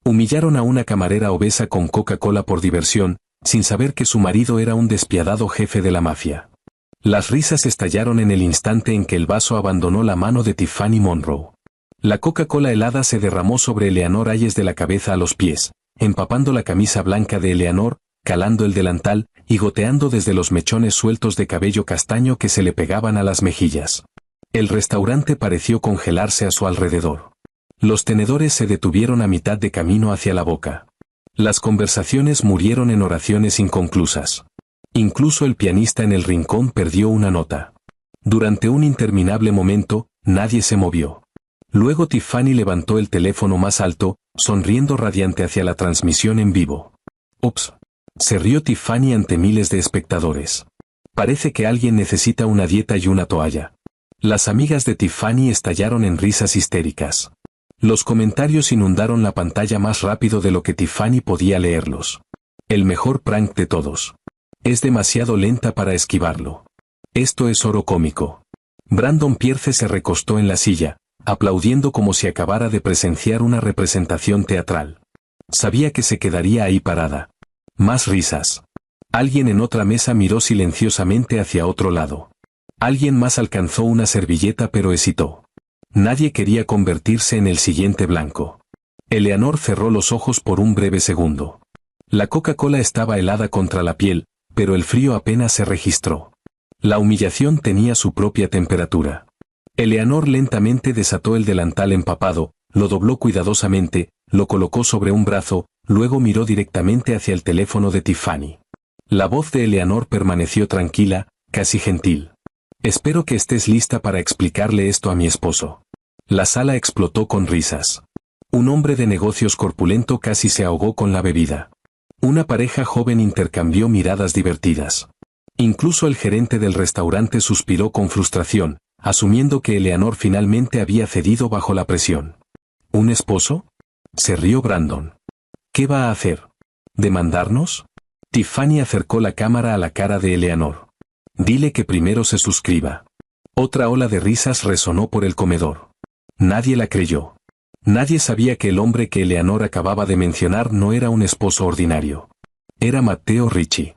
Humillaron a una camarera obesa con Coca-Cola por diversión, sin saber que su marido era un despiadado jefe de la mafia. Las risas estallaron en el instante en que el vaso abandonó la mano de Tiffany Monroe. La Coca-Cola helada se derramó sobre Eleanor Hayes de la cabeza a los pies, empapando la camisa blanca de Eleanor, calando el delantal y goteando desde los mechones sueltos de cabello castaño que se le pegaban a las mejillas. El restaurante pareció congelarse a su alrededor. Los tenedores se detuvieron a mitad de camino hacia la boca. Las conversaciones murieron en oraciones inconclusas. Incluso el pianista en el rincón perdió una nota. Durante un interminable momento, nadie se movió. Luego Tiffany levantó el teléfono más alto, sonriendo radiante hacia la transmisión en vivo. «Ups», se rió Tiffany ante miles de espectadores. «Parece que alguien necesita una dieta y una toalla». Las amigas de Tiffany estallaron en risas histéricas. Los comentarios inundaron la pantalla más rápido de lo que Tiffany podía leerlos. «El mejor prank de todos. Es demasiado lenta para esquivarlo. Esto es oro cómico». Brandon Pierce se recostó en la silla, aplaudiendo como si acabara de presenciar una representación teatral. Sabía que se quedaría ahí parada. Más risas. Alguien en otra mesa miró silenciosamente hacia otro lado. Alguien más alcanzó una servilleta pero hesitó. Nadie quería convertirse en el siguiente blanco. Eleanor cerró los ojos por un breve segundo. La Coca-Cola estaba helada contra la piel, pero el frío apenas se registró. La humillación tenía su propia temperatura. Eleanor lentamente desató el delantal empapado, lo dobló cuidadosamente, lo colocó sobre un brazo, luego miró directamente hacia el teléfono de Tiffany. La voz de Eleanor permaneció tranquila, casi gentil. «Espero que estés lista para explicarle esto a mi esposo». La sala explotó con risas. Un hombre de negocios corpulento casi se ahogó con la bebida. Una pareja joven intercambió miradas divertidas. Incluso el gerente del restaurante suspiró con frustración, asumiendo que Eleanor finalmente había cedido bajo la presión. ¿Un esposo?, se rió Brandon. «¿Qué va a hacer? ¿Demandarnos?». Tiffany acercó la cámara a la cara de Eleanor. «Dile que primero se suscriba». Otra ola de risas resonó por el comedor. Nadie la creyó. Nadie sabía que el hombre que Eleanor acababa de mencionar no era un esposo ordinario. Era Matteo Ricci.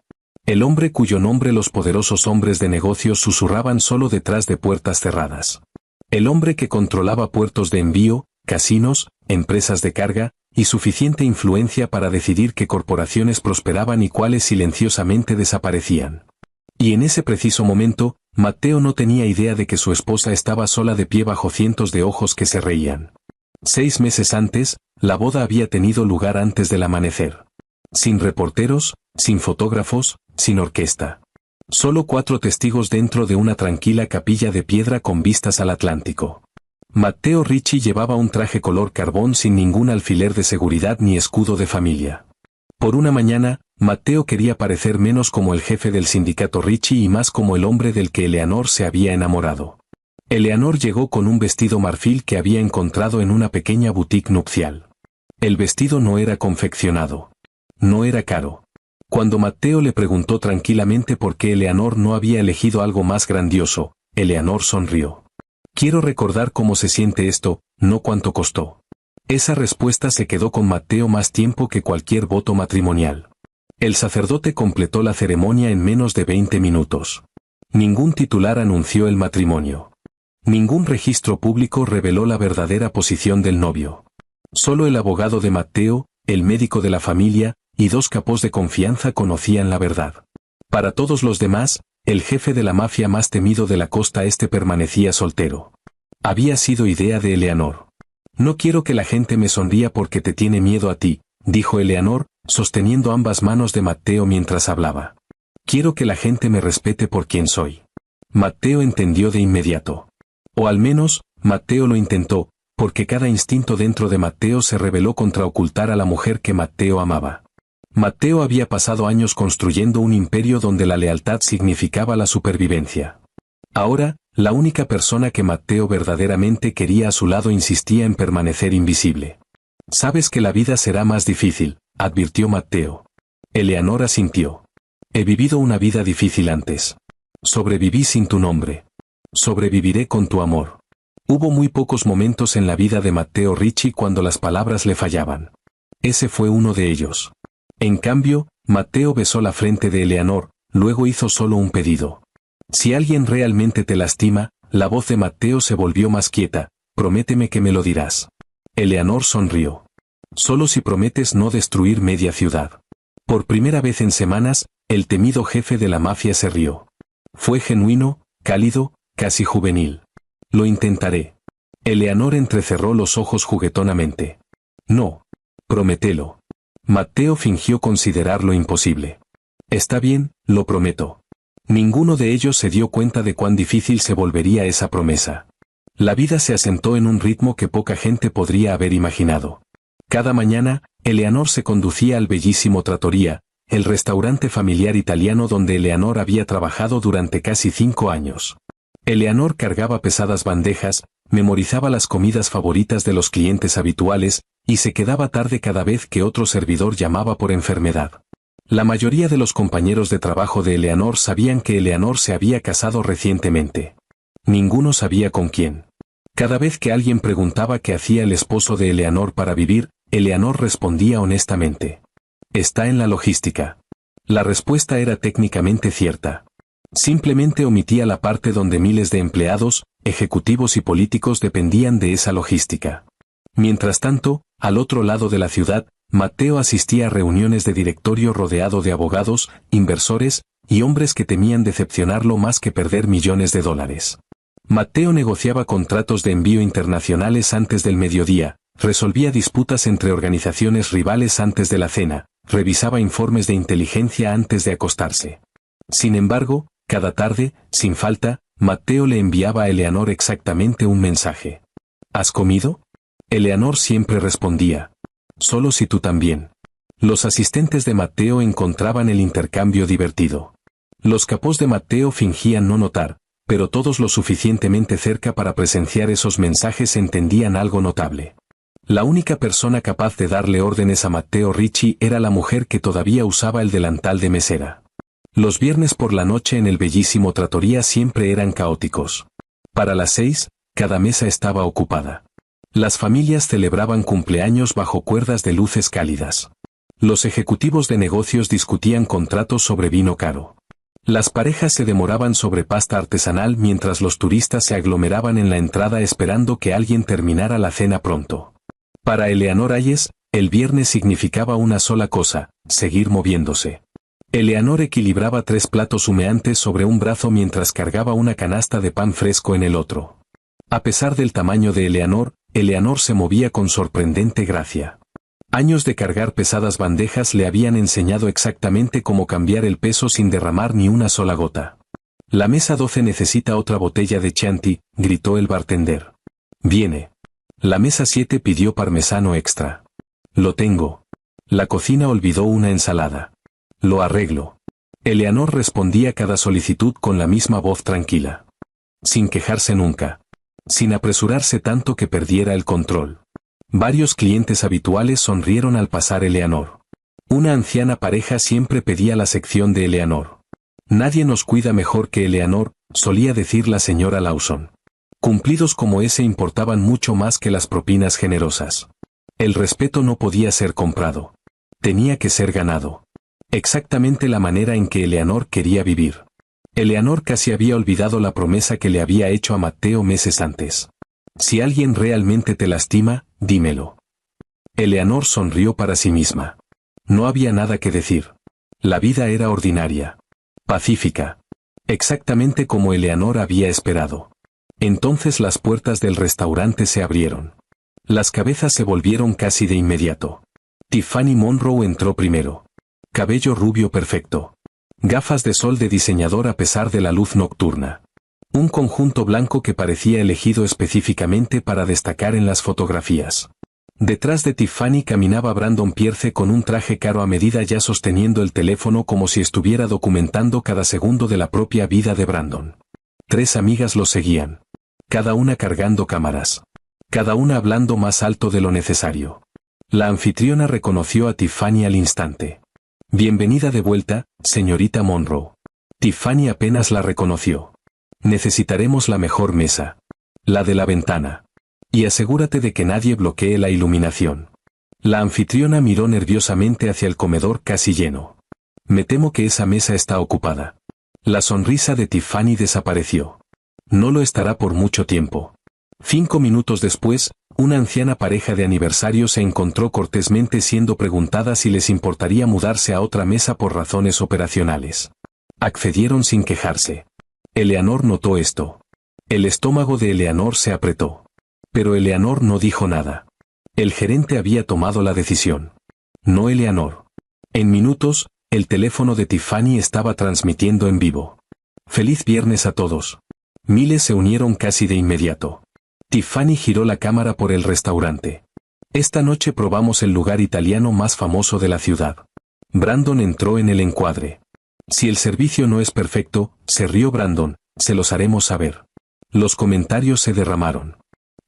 El hombre cuyo nombre los poderosos hombres de negocios susurraban solo detrás de puertas cerradas. El hombre que controlaba puertos de envío, casinos, empresas de carga, y suficiente influencia para decidir qué corporaciones prosperaban y cuáles silenciosamente desaparecían. Y en ese preciso momento, Matteo no tenía idea de que su esposa estaba sola de pie bajo cientos de ojos que se reían. 6 meses antes, la boda había tenido lugar antes del amanecer. Sin reporteros, sin fotógrafos, sin orquesta. Solo 4 testigos dentro de una tranquila capilla de piedra con vistas al Atlántico. Matteo Ricci llevaba un traje color carbón sin ningún alfiler de seguridad ni escudo de familia. Por una mañana, Matteo quería parecer menos como el jefe del sindicato Ricci y más como el hombre del que Eleanor se había enamorado. Eleanor llegó con un vestido marfil que había encontrado en una pequeña boutique nupcial. El vestido no era confeccionado. No era caro. Cuando Matteo le preguntó tranquilamente por qué Eleanor no había elegido algo más grandioso, Eleanor sonrió. «Quiero recordar cómo se siente esto, no cuánto costó». Esa respuesta se quedó con Matteo más tiempo que cualquier voto matrimonial. El sacerdote completó la ceremonia en menos de 20 minutos. Ningún titular anunció el matrimonio. Ningún registro público reveló la verdadera posición del novio. Solo el abogado de Matteo, el médico de la familia, y 2 capos de confianza conocían la verdad. Para todos los demás, el jefe de la mafia más temido de la costa este permanecía soltero. Había sido idea de Eleanor. «No quiero que la gente me sonría porque te tiene miedo a ti», dijo Eleanor, sosteniendo ambas manos de Matteo mientras hablaba. «Quiero que la gente me respete por quien soy». Matteo entendió de inmediato. O al menos, Matteo lo intentó, porque cada instinto dentro de Matteo se rebeló contra ocultar a la mujer que Matteo amaba. Matteo había pasado años construyendo un imperio donde la lealtad significaba la supervivencia. Ahora, la única persona que Matteo verdaderamente quería a su lado insistía en permanecer invisible. «Sabes que la vida será más difícil», advirtió Matteo. Eleanor asintió. «He vivido una vida difícil antes. Sobreviví sin tu nombre. Sobreviviré con tu amor». Hubo muy pocos momentos en la vida de Matteo Ricci cuando las palabras le fallaban. Ese fue uno de ellos. En cambio, Matteo besó la frente de Eleanor, luego hizo solo un pedido. Si alguien realmente te lastima, la voz de Matteo se volvió más quieta, prométeme que me lo dirás. Eleanor sonrió. Solo si prometes no destruir media ciudad. Por primera vez en semanas, el temido jefe de la mafia se rió. Fue genuino, cálido, casi juvenil. Lo intentaré. Eleanor entrecerró los ojos juguetonamente. No. Promételo. Matteo fingió considerarlo imposible. Está bien, lo prometo. Ninguno de ellos se dio cuenta de cuán difícil se volvería esa promesa. La vida se asentó en un ritmo que poca gente podría haber imaginado. Cada mañana, Eleanor se conducía al bellísimo Trattoria, el restaurante familiar italiano donde Eleanor había trabajado durante casi 5 años. Eleanor cargaba pesadas bandejas, memorizaba las comidas favoritas de los clientes habituales, y se quedaba tarde cada vez que otro servidor llamaba por enfermedad. La mayoría de los compañeros de trabajo de Eleanor sabían que Eleanor se había casado recientemente. Ninguno sabía con quién. Cada vez que alguien preguntaba qué hacía el esposo de Eleanor para vivir, Eleanor respondía honestamente. Está en la logística. La respuesta era técnicamente cierta. Simplemente omitía la parte donde miles de empleados, ejecutivos y políticos dependían de esa logística. Mientras tanto, al otro lado de la ciudad, Matteo asistía a reuniones de directorio rodeado de abogados, inversores, y hombres que temían decepcionarlo más que perder millones de dólares. Matteo negociaba contratos de envío internacionales antes del mediodía, resolvía disputas entre organizaciones rivales antes de la cena, revisaba informes de inteligencia antes de acostarse. Sin embargo, cada tarde, sin falta, Matteo le enviaba a Eleanor exactamente un mensaje. ¿Has comido? Eleanor siempre respondía. Solo si tú también. Los asistentes de Matteo encontraban el intercambio divertido. Los capós de Matteo fingían no notar, pero todos lo suficientemente cerca para presenciar esos mensajes entendían algo notable. La única persona capaz de darle órdenes a Matteo Ricci era la mujer que todavía usaba el delantal de mesera. Los viernes por la noche en el bellísimo Trattoria siempre eran caóticos. Para las 6, cada mesa estaba ocupada. Las familias celebraban cumpleaños bajo cuerdas de luces cálidas. Los ejecutivos de negocios discutían contratos sobre vino caro. Las parejas se demoraban sobre pasta artesanal mientras los turistas se aglomeraban en la entrada esperando que alguien terminara la cena pronto. Para Eleanor Hayes, el viernes significaba una sola cosa, seguir moviéndose. Eleanor equilibraba 3 platos humeantes sobre un brazo mientras cargaba una canasta de pan fresco en el otro. A pesar del tamaño de Eleanor se movía con sorprendente gracia. Años de cargar pesadas bandejas le habían enseñado exactamente cómo cambiar el peso sin derramar ni una sola gota. La mesa 12 necesita otra botella de Chianti, gritó el bartender. Viene. La mesa 7 pidió parmesano extra. Lo tengo. La cocina olvidó una ensalada. Lo arreglo. Eleanor respondía cada solicitud con la misma voz tranquila. Sin quejarse nunca. Sin apresurarse tanto que perdiera el control. Varios clientes habituales sonrieron al pasar Eleanor. Una anciana pareja siempre pedía la sección de Eleanor. Nadie nos cuida mejor que Eleanor, solía decir la señora Lawson. Cumplidos como ese importaban mucho más que las propinas generosas. El respeto no podía ser comprado. Tenía que ser ganado. Exactamente la manera en que Eleanor quería vivir. Eleanor casi había olvidado la promesa que le había hecho a Matteo meses antes. Si alguien realmente te lastima, dímelo. Eleanor sonrió para sí misma. No había nada que decir. La vida era ordinaria. Pacífica. Exactamente como Eleanor había esperado. Entonces las puertas del restaurante se abrieron. Las cabezas se volvieron casi de inmediato. Tiffany Monroe entró primero. Cabello rubio perfecto. Gafas de sol de diseñador a pesar de la luz nocturna. Un conjunto blanco que parecía elegido específicamente para destacar en las fotografías. Detrás de Tiffany caminaba Brandon Pierce con un traje caro a medida ya sosteniendo el teléfono como si estuviera documentando cada segundo de la propia vida de Brandon. 3 amigas lo seguían. Cada una cargando cámaras. Cada una hablando más alto de lo necesario. La anfitriona reconoció a Tiffany al instante. Bienvenida de vuelta, señorita Monroe. Tiffany apenas la reconoció. Necesitaremos la mejor mesa. La de la ventana. Y asegúrate de que nadie bloquee la iluminación. La anfitriona miró nerviosamente hacia el comedor casi lleno. Me temo que esa mesa está ocupada. La sonrisa de Tiffany desapareció. No lo estará por mucho tiempo. 5 minutos después, una anciana pareja de aniversario se encontró cortésmente siendo preguntada si les importaría mudarse a otra mesa por razones operacionales. Accedieron sin quejarse. Eleanor notó esto. El estómago de Eleanor se apretó. Pero Eleanor no dijo nada. El gerente había tomado la decisión. No Eleanor. En minutos, el teléfono de Tiffany estaba transmitiendo en vivo. ¡Feliz viernes a todos! Miles se unieron casi de inmediato. Tiffany giró la cámara por el restaurante. Esta noche probamos el lugar italiano más famoso de la ciudad. Brandon entró en el encuadre. Si el servicio no es perfecto, se rió Brandon, se los haremos saber. Los comentarios se derramaron.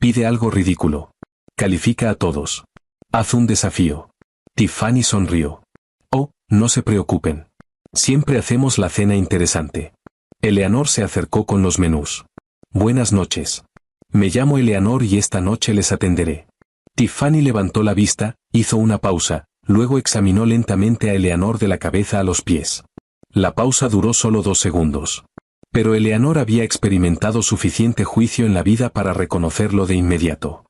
Pide algo ridículo. Califica a todos. Haz un desafío. Tiffany sonrió. Oh, no se preocupen. Siempre hacemos la cena interesante. Eleanor se acercó con los menús. Buenas noches. Me llamo Eleanor y esta noche les atenderé. Tiffany levantó la vista, hizo una pausa, luego examinó lentamente a Eleanor de la cabeza a los pies. La pausa duró solo 2 segundos. Pero Eleanor había experimentado suficiente juicio en la vida para reconocerlo de inmediato.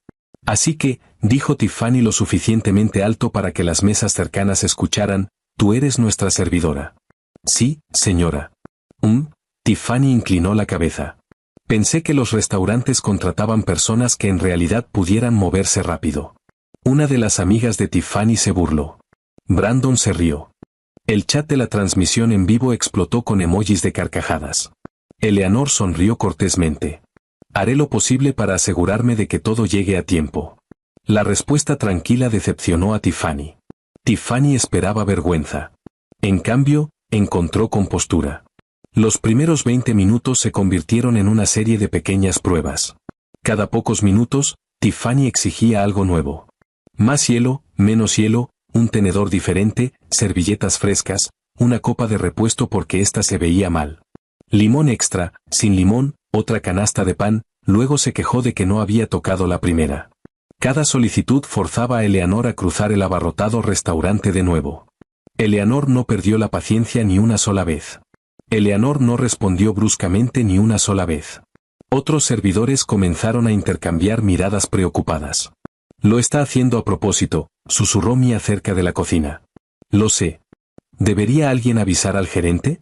Así que, dijo Tiffany lo suficientemente alto para que las mesas cercanas escucharan, tú eres nuestra servidora. Sí, señora. Tiffany inclinó la cabeza. Pensé que los restaurantes contrataban personas que en realidad pudieran moverse rápido. Una de las amigas de Tiffany se burló. Brandon se rió. El chat de la transmisión en vivo explotó con emojis de carcajadas. Eleanor sonrió cortésmente. Haré lo posible para asegurarme de que todo llegue a tiempo. La respuesta tranquila decepcionó a Tiffany. Tiffany esperaba vergüenza. En cambio, encontró compostura. Los primeros 20 minutos se convirtieron en una serie de pequeñas pruebas. Cada pocos minutos, Tiffany exigía algo nuevo. Más hielo, menos hielo, un tenedor diferente, servilletas frescas, una copa de repuesto porque ésta se veía mal. Limón extra, sin limón, otra canasta de pan, luego se quejó de que no había tocado la primera. Cada solicitud forzaba a Eleanor a cruzar el abarrotado restaurante de nuevo. Eleanor no perdió la paciencia ni una sola vez. Eleanor no respondió bruscamente ni una sola vez. Otros servidores comenzaron a intercambiar miradas preocupadas. Lo está haciendo a propósito, susurró Mia cerca de la cocina. Lo sé. ¿Debería alguien avisar al gerente?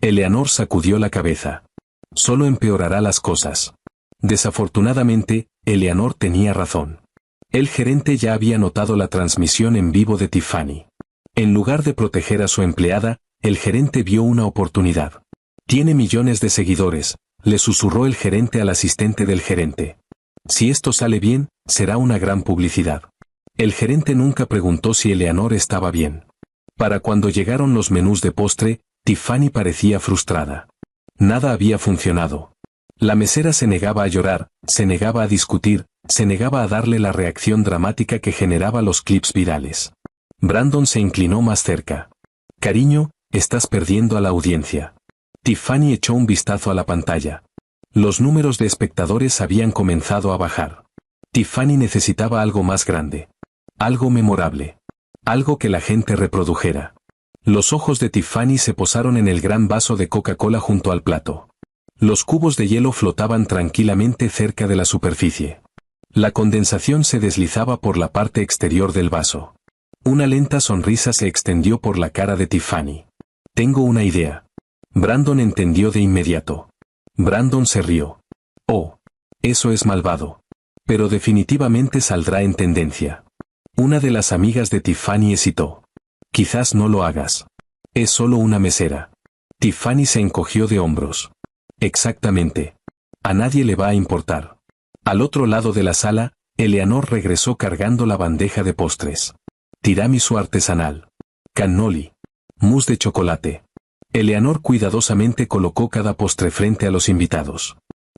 Eleanor sacudió la cabeza. Solo empeorará las cosas. Desafortunadamente, Eleanor tenía razón. El gerente ya había notado la transmisión en vivo de Tiffany. En lugar de proteger a su empleada, el gerente vio una oportunidad. Tiene millones de seguidores, le susurró el gerente al asistente del gerente. Si esto sale bien, será una gran publicidad. El gerente nunca preguntó si Eleanor estaba bien. Para cuando llegaron los menús de postre, Tiffany parecía frustrada. Nada había funcionado. La mesera se negaba a llorar, se negaba a discutir, se negaba a darle la reacción dramática que generaba los clips virales. Brandon se inclinó más cerca. Cariño, estás perdiendo a la audiencia. Tiffany echó un vistazo a la pantalla. Los números de espectadores habían comenzado a bajar. Tiffany necesitaba algo más grande. Algo memorable. Algo que la gente reprodujera. Los ojos de Tiffany se posaron en el gran vaso de Coca-Cola junto al plato. Los cubos de hielo flotaban tranquilamente cerca de la superficie. La condensación se deslizaba por la parte exterior del vaso. Una lenta sonrisa se extendió por la cara de Tiffany. Tengo una idea. Brandon entendió de inmediato. Brandon se rió. Oh, eso es malvado. Pero definitivamente saldrá en tendencia. Una de las amigas de Tiffany hesitó. Quizás no lo hagas. Es solo una mesera. Tiffany se encogió de hombros. Exactamente. A nadie le va a importar. Al otro lado de la sala, Eleanor regresó cargando la bandeja de postres. Tiramisú artesanal. Cannoli. Mousse de chocolate. Eleanor cuidadosamente colocó cada postre frente a los invitados.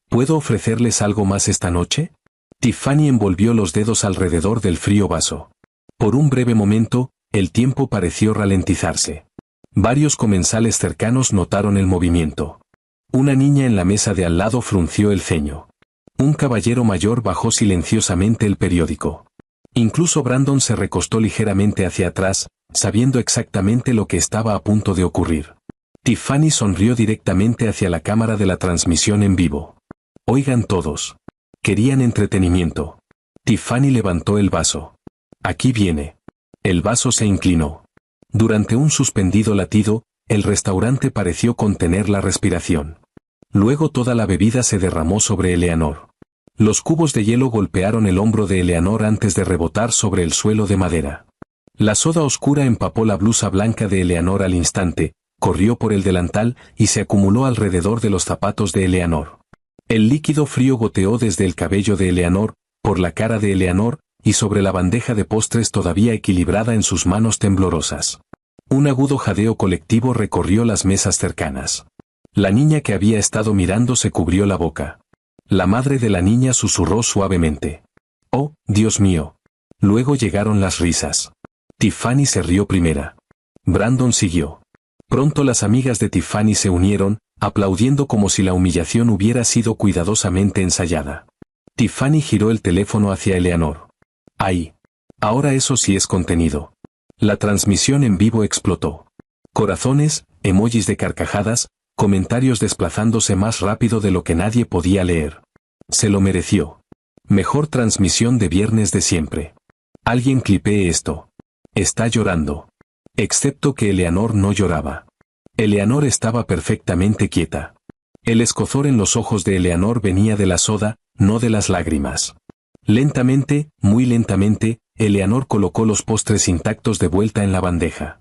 ¿Puedo ofrecerles algo más esta noche? Tiffany envolvió los dedos alrededor del frío vaso. Por un breve momento, el tiempo pareció ralentizarse. Varios comensales cercanos notaron el movimiento. Una niña en la mesa de al lado frunció el ceño. Un caballero mayor bajó silenciosamente el periódico. Incluso Brandon se recostó ligeramente hacia atrás, sabiendo exactamente lo que estaba a punto de ocurrir. Tiffany sonrió directamente hacia la cámara de la transmisión en vivo. Oigan todos. Querían entretenimiento. Tiffany levantó el vaso. Aquí viene. El vaso se inclinó. Durante un suspendido latido, el restaurante pareció contener la respiración. Luego toda la bebida se derramó sobre Eleanor. Los cubos de hielo golpearon el hombro de Eleanor antes de rebotar sobre el suelo de madera. La soda oscura empapó la blusa blanca de Eleanor al instante, corrió por el delantal y se acumuló alrededor de los zapatos de Eleanor. El líquido frío goteó desde el cabello de Eleanor, por la cara de Eleanor, y sobre la bandeja de postres todavía equilibrada en sus manos temblorosas. Un agudo jadeo colectivo recorrió las mesas cercanas. La niña que había estado mirando se cubrió la boca. La madre de la niña susurró suavemente. «Oh, Dios mío». Luego llegaron las risas. Tiffany se rió primera. Brandon siguió. Pronto las amigas de Tiffany se unieron, aplaudiendo como si la humillación hubiera sido cuidadosamente ensayada. Tiffany giró el teléfono hacia Eleanor. «Ahí. Ahora eso sí es contenido». La transmisión en vivo explotó. Corazones, emojis de carcajadas, comentarios desplazándose más rápido de lo que nadie podía leer. Se lo mereció. Mejor transmisión de viernes de siempre. Alguien clipee esto. Está llorando. Excepto que Eleanor no lloraba. Eleanor estaba perfectamente quieta. El escozor en los ojos de Eleanor venía de la soda, no de las lágrimas. Lentamente, muy lentamente, Eleanor colocó los postres intactos de vuelta en la bandeja.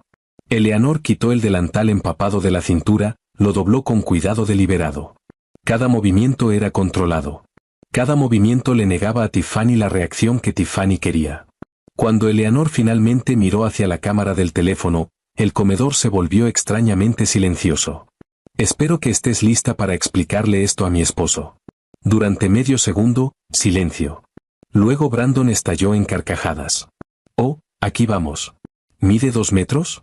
Eleanor quitó el delantal empapado de la cintura, lo dobló con cuidado deliberado. Cada movimiento era controlado. Cada movimiento le negaba a Tiffany la reacción que Tiffany quería. Cuando Eleanor finalmente miró hacia la cámara del teléfono, el comedor se volvió extrañamente silencioso. Espero que estés lista para explicarle esto a mi esposo. Durante medio segundo, silencio. Luego Brandon estalló en carcajadas. Oh, aquí vamos. ¿Mide 2 metros?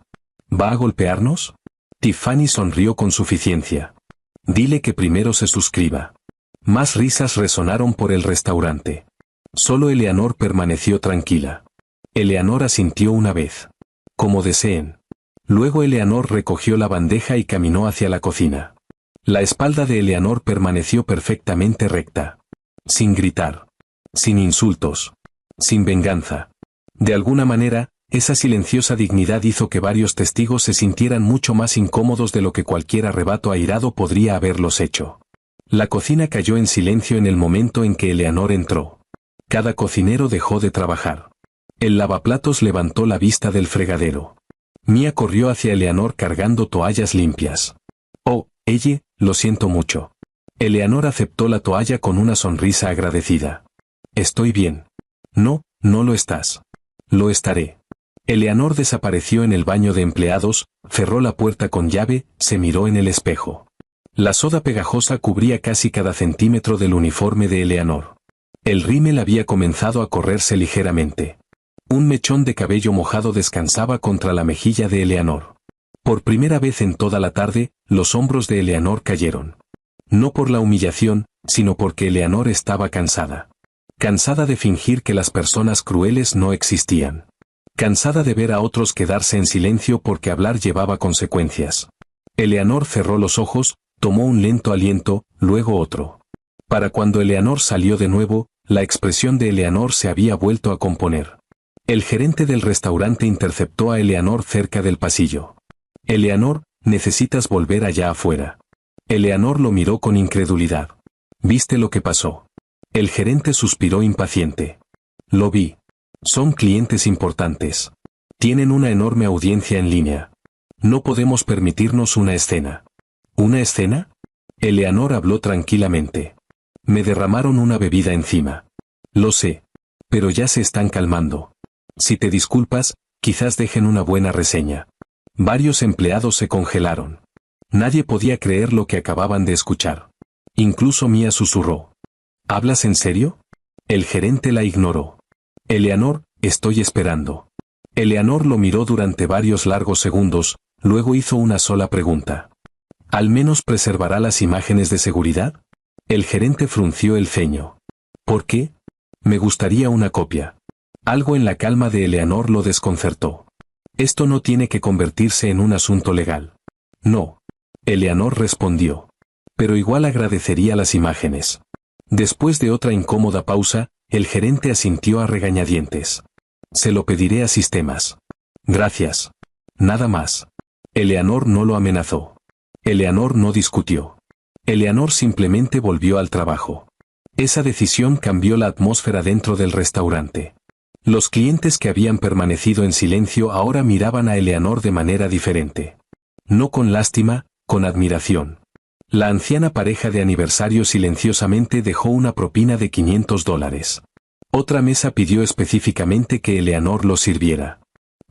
¿Va a golpearnos? Tiffany sonrió con suficiencia. Dile que primero se suscriba. Más risas resonaron por el restaurante. Solo Eleanor permaneció tranquila. Eleanor asintió una vez. Como deseen. Luego Eleanor recogió la bandeja y caminó hacia la cocina. La espalda de Eleanor permaneció perfectamente recta. Sin gritar. Sin insultos. Sin venganza. De alguna manera, esa silenciosa dignidad hizo que varios testigos se sintieran mucho más incómodos de lo que cualquier arrebato airado podría haberlos hecho. La cocina cayó en silencio en el momento en que Eleanor entró. Cada cocinero dejó de trabajar. El lavaplatos levantó la vista del fregadero. Mia corrió hacia Eleanor cargando toallas limpias. «Oh, ella, lo siento mucho». Eleanor aceptó la toalla con una sonrisa agradecida. «Estoy bien». «No, no lo estás». «Lo estaré». Eleanor desapareció en el baño de empleados, cerró la puerta con llave, se miró en el espejo. La soda pegajosa cubría casi cada centímetro del uniforme de Eleanor. El rímel había comenzado a correrse ligeramente. Un mechón de cabello mojado descansaba contra la mejilla de Eleanor. Por primera vez en toda la tarde, los hombros de Eleanor cayeron. No por la humillación, sino porque Eleanor estaba cansada. Cansada de fingir que las personas crueles no existían. Cansada de ver a otros quedarse en silencio porque hablar llevaba consecuencias. Eleanor cerró los ojos, tomó un lento aliento, luego otro. Para cuando Eleanor salió de nuevo, la expresión de Eleanor se había vuelto a componer. El gerente del restaurante interceptó a Eleanor cerca del pasillo. «Eleanor, necesitas volver allá afuera». Eleanor lo miró con incredulidad. «¿Viste lo que pasó?» El gerente suspiró impaciente. «Lo vi. Son clientes importantes. Tienen una enorme audiencia en línea. No podemos permitirnos una escena». ¿Una escena? Eleanor habló tranquilamente. «Me derramaron una bebida encima». «Lo sé. Pero ya se están calmando. Si te disculpas, quizás dejen una buena reseña». Varios empleados se congelaron. Nadie podía creer lo que acababan de escuchar. Incluso Mia susurró. ¿Hablas en serio? El gerente la ignoró. «Eleanor, estoy esperando». Eleanor lo miró durante varios largos segundos, luego hizo una sola pregunta. ¿Al menos preservará las imágenes de seguridad? El gerente frunció el ceño. ¿Por qué? Me gustaría una copia. Algo en la calma de Eleanor lo desconcertó. Esto no tiene que convertirse en un asunto legal. No. Eleanor respondió. Pero igual agradecería las imágenes. Después de otra incómoda pausa, el gerente asintió a regañadientes. Se lo pediré a sistemas. Gracias. Nada más. Eleanor no lo amenazó. Eleanor no discutió. Eleanor simplemente volvió al trabajo. Esa decisión cambió la atmósfera dentro del restaurante. Los clientes que habían permanecido en silencio ahora miraban a Eleanor de manera diferente. No con lástima, con admiración. La anciana pareja de aniversario silenciosamente dejó una propina de $500. Otra mesa pidió específicamente que Eleanor lo sirviera.